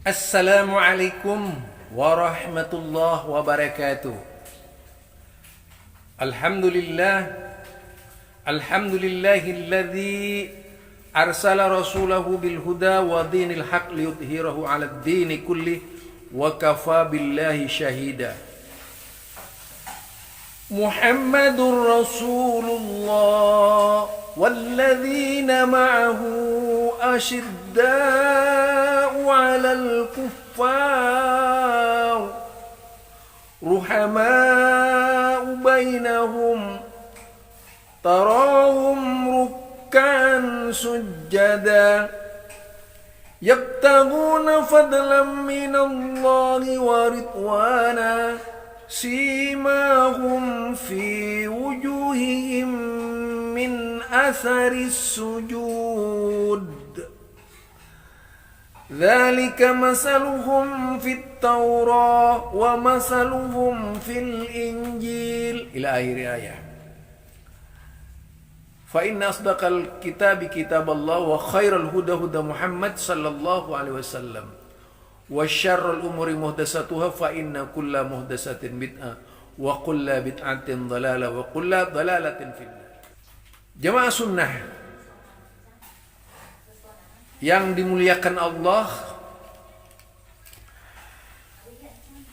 Assalamualaikum warahmatullahi wabarakatuh. Alhamdulillahilladzi arsala rasulahu bil huda wa dinil haq liyudhhirahu 'alad dini kulli wa kafa billahi syahida. Muhammadur Rasulullah walladzina ma'ahu asyidda'u 'alal kuffar ruhama'u bainahum tarahum ruk'an sujjada yabtaghuna fadlan minallahi wa ridwana simahum fi wujuhihim min atharis sujud dzalika masaluhum fit Taurah wa masaluhum fil Injil ila akhir ayat. Fa inna asdaqal kitabi kitaballah wa khairal huda huda Muhammad sallallahu alaihi wasallam wa syarrul umuri muhdatsatuha fa inna kulla muhdatsatin bid'ah wa kulla bid'atin dhalalah wa kulla dhalalatin finnar. Jamaah sunnah yang dimuliakan Allah,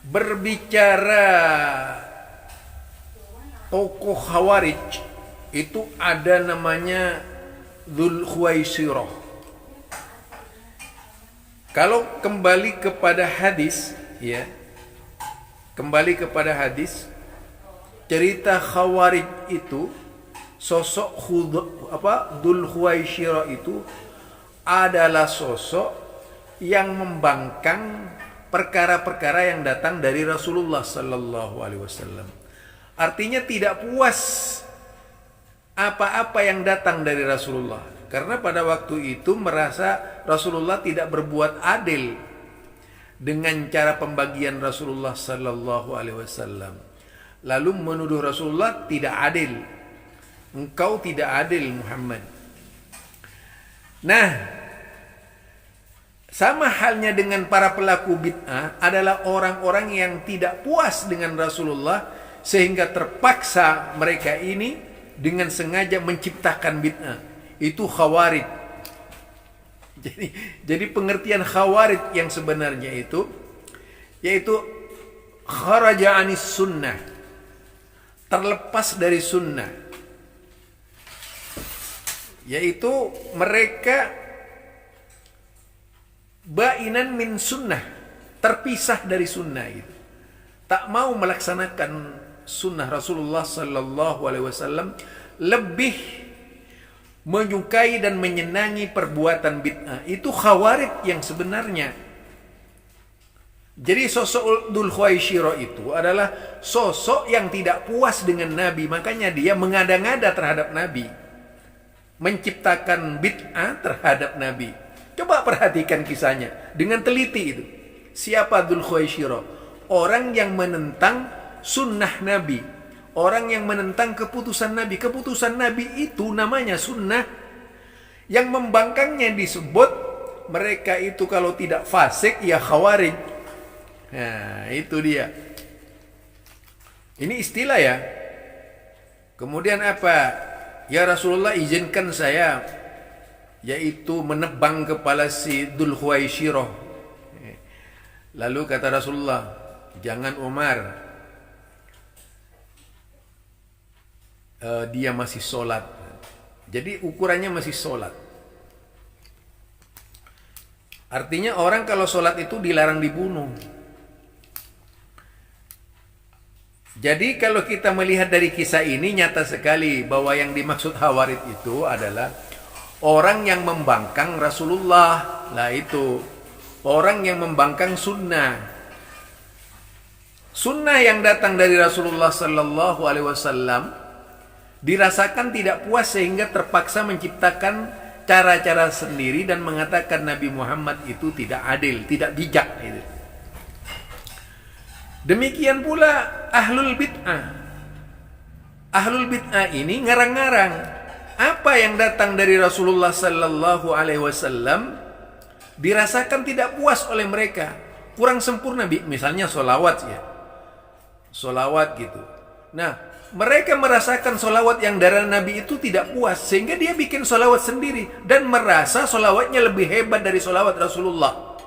berbicara tokoh Khawarij itu ada namanya Dzul Khuwaisirah. Kalau kembali kepada hadis, ya, kembali kepada hadis, cerita Khawarij itu, sosok Dzul Khuwaisirah itu adalah sosok yang membangkang perkara-perkara yang datang dari Rasulullah sallallahu alaihi wasallam. Artinya tidak puas apa-apa yang datang dari Rasulullah, karena pada waktu itu merasa Rasulullah tidak berbuat adil dengan cara pembagian Rasulullah sallallahu alaihi wasallam. Lalu menuduh Rasulullah tidak adil. Engkau tidak adil Muhammad. Nah, sama halnya dengan para pelaku bid'ah adalah orang-orang yang tidak puas dengan Rasulullah sehingga terpaksa mereka ini dengan sengaja menciptakan bid'ah. Itu Khawarij. Jadi pengertian Khawarij yang sebenarnya itu yaitu kharaja anis sunnah, terlepas dari sunnah. Yaitu mereka bainan min sunnah, terpisah dari sunnah itu. Tak mau melaksanakan sunnah Rasulullah sallallahu alaihi wasallam, lebih menyukai dan menyenangi perbuatan bid'ah. Itu Khawarij yang sebenarnya. Jadi sosok Dzul Khuwaisirah itu adalah sosok yang tidak puas dengan Nabi, makanya dia mengada-ngada terhadap Nabi, menciptakan bid'ah terhadap Nabi. Coba perhatikan kisahnya dengan teliti itu. Siapa Dzul Khuwaisirah? Orang yang menentang sunnah Nabi, orang yang menentang keputusan Nabi. Keputusan Nabi itu namanya sunnah. Yang membangkangnya disebut mereka itu kalau tidak fasik ya Khawarij. Nah, itu dia. Ini istilah ya. Kemudian apa? Ya Rasulullah, izinkan saya yaitu menebang kepala si Dzul Khuwaisirah. Lalu kata Rasulullah, jangan Umar, dia masih sholat. Jadi ukurannya masih sholat. Artinya orang kalau sholat itu dilarang dibunuh. Jadi kalau kita melihat dari kisah ini nyata sekali bahwa yang dimaksud Khawarij itu adalah orang yang membangkang Rasulullah. Lah itu orang yang membangkang sunnah. Sunnah yang datang dari Rasulullah sallallahu alaihi wasallam dirasakan tidak puas sehingga terpaksa menciptakan cara-cara sendiri dan mengatakan Nabi Muhammad itu tidak adil, tidak bijak gitu. Demikian pula ahlul bid'ah. Ahlul bid'ah ini ngarang-ngarang apa yang datang dari Rasulullah sallallahu alaihi wasallam dirasakan tidak puas oleh mereka, kurang sempurna, misalnya solawat ya, solawat gitu. Nah, mereka merasakan solawat yang dari Nabi itu tidak puas, sehingga dia bikin solawat sendiri dan merasa solawatnya lebih hebat dari solawat Rasulullah.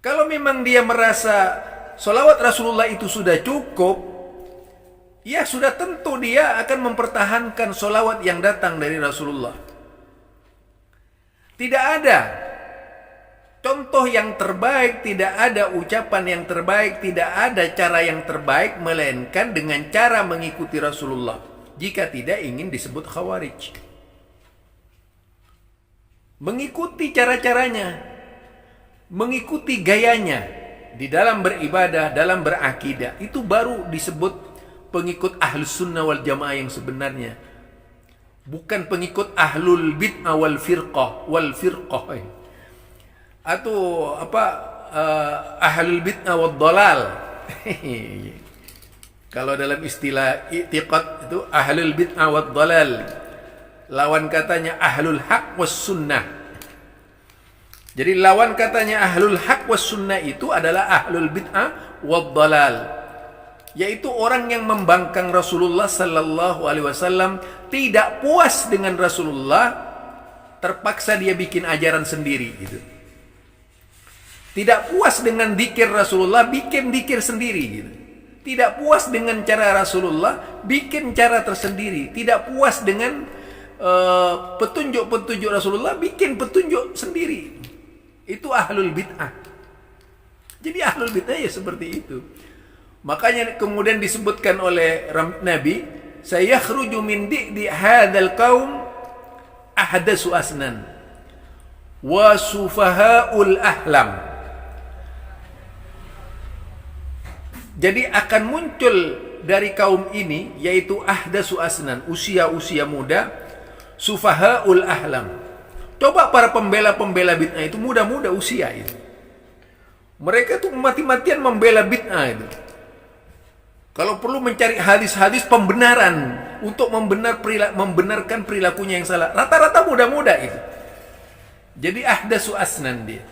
Kalau memang dia merasa solawat Rasulullah itu sudah cukup, ya sudah tentu dia akan mempertahankan solawat yang datang dari Rasulullah. Tidak ada contoh yang terbaik, tidak ada ucapan yang terbaik, tidak ada cara yang terbaik, melainkan dengan cara mengikuti Rasulullah. Jika tidak ingin disebut khawarij, mengikuti cara-caranya, mengikuti gayanya di dalam beribadah, dalam berakidah, itu baru disebut pengikut ahlus sunnah wal jamaah yang sebenarnya. Bukan pengikut ahlul bid'ah wal firqah atau ahlul bid'ah wad dalal. Kalau dalam istilah i'tiqad itu ahlul bid'ah wad dalal, lawan katanya ahlul haq was sunnah. Jadi lawan katanya ahlul haq was sunnah itu adalah ahlul bid'ah wad dalal, yaitu orang yang membangkang Rasulullah sallallahu alaihi wasallam, tidak puas dengan Rasulullah, terpaksa dia bikin ajaran sendiri gitu. Tidak puas dengan dzikir Rasulullah, bikin dzikir sendiri gitu. Tidak puas dengan cara Rasulullah, bikin cara tersendiri. Tidak puas dengan petunjuk-petunjuk Rasulullah, bikin petunjuk sendiri. Itu ahlul bid'ah. Jadi ahlul bid'ah ya seperti itu. Makanya kemudian disebutkan oleh Nabi, sayakhruju min di'di hadzal qaum ahdatsu asnan wa sufahaul ahlam. Jadi akan muncul dari kaum ini, yaitu ahdatsu asnan, usia-usia muda, sufahaul ahlam. Coba para pembela-pembela bid'ah itu muda-muda usia itu. Mereka tuh mati-matian membela bid'ah itu. Kalau perlu mencari hadis-hadis pembenaran untuk membenarkan perilakunya yang salah. Rata-rata muda-muda itu. Jadi ahdatsu asnan dia.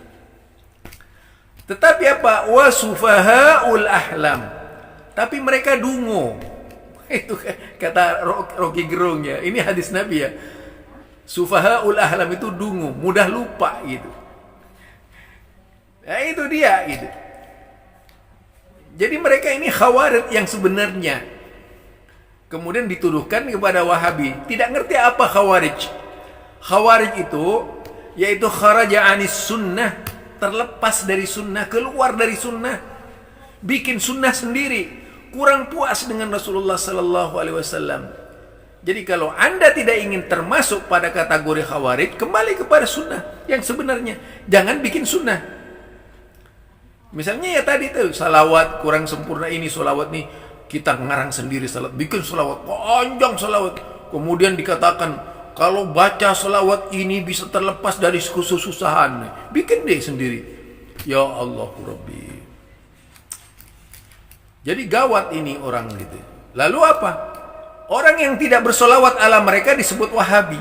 Tetapi apa? Wasufahaul ahlam. Tapi mereka dungu. Itu kata Rocky Gerung ya. Ini hadis Nabi ya. Sufahaul ahlam itu dungu, mudah lupa gitu. Nah, itu dia gitu. Jadi mereka ini khawarij yang sebenarnya. Kemudian dituduhkan kepada Wahabi. Tidak ngerti apa khawarij. Khawarij itu yaitu kharaja anis sunnah, terlepas dari sunnah, keluar dari sunnah, bikin sunnah sendiri, kurang puas dengan Rasulullah sallallahu alaihi wasallam. Jadi kalau Anda tidak ingin termasuk pada kategori khawarij, kembali kepada sunnah yang sebenarnya. Jangan bikin sunnah. Misalnya ya tadi tuh, salawat kurang sempurna ini, salawat nih kita ngarang sendiri salawat, bikin salawat panjang salawat. Kemudian dikatakan kalau baca salawat ini bisa terlepas dari kesusahan. Bikin deh sendiri. Ya Allah Rabbi. Jadi gawat ini orang gitu. Lalu apa? Orang yang tidak bersolawat ala mereka disebut Wahabi.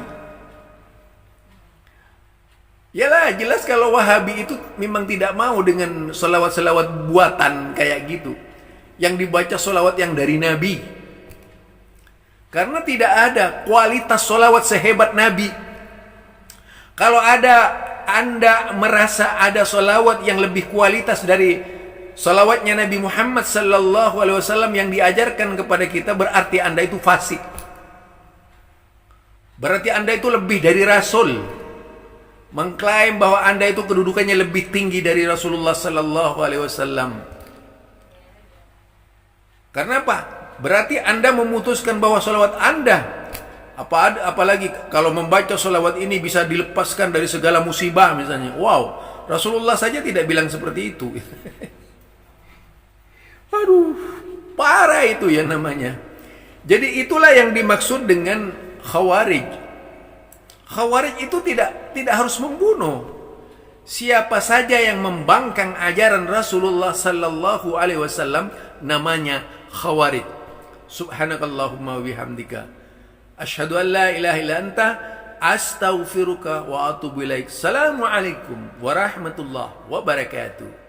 Yalah, jelas kalau Wahabi itu memang tidak mau dengan solawat-solawat buatan kayak gitu, yang dibaca solawat yang dari Nabi. Karena tidak ada kualitas solawat sehebat Nabi. Kalau Anda merasa ada solawat yang lebih kualitas dari salawatnya Nabi Muhammad sallallahu alaihi wasallam yang diajarkan kepada kita, berarti Anda itu fasik. Berarti Anda itu lebih dari Rasul. Mengklaim bahwa Anda itu kedudukannya lebih tinggi dari Rasulullah sallallahu alaihi wasallam. Karena apa? Berarti Anda memutuskan bahwa salawat Anda, apalagi kalau membaca salawat ini bisa dilepaskan dari segala musibah misalnya. Wow, Rasulullah saja tidak bilang seperti itu. Aduh, parah itu ya namanya. Jadi itulah yang dimaksud dengan khawarij. Khawarij itu tidak harus membunuh. Siapa saja yang membangkang ajaran Rasulullah sallallahu alaihi wasallam namanya khawarij. Subhanakallahumma wa bihamdika asyhadu an la ilaha illa anta Astaghfiruka wa atubu ilaik. Assalamualaikum warahmatullahi wabarakatuh.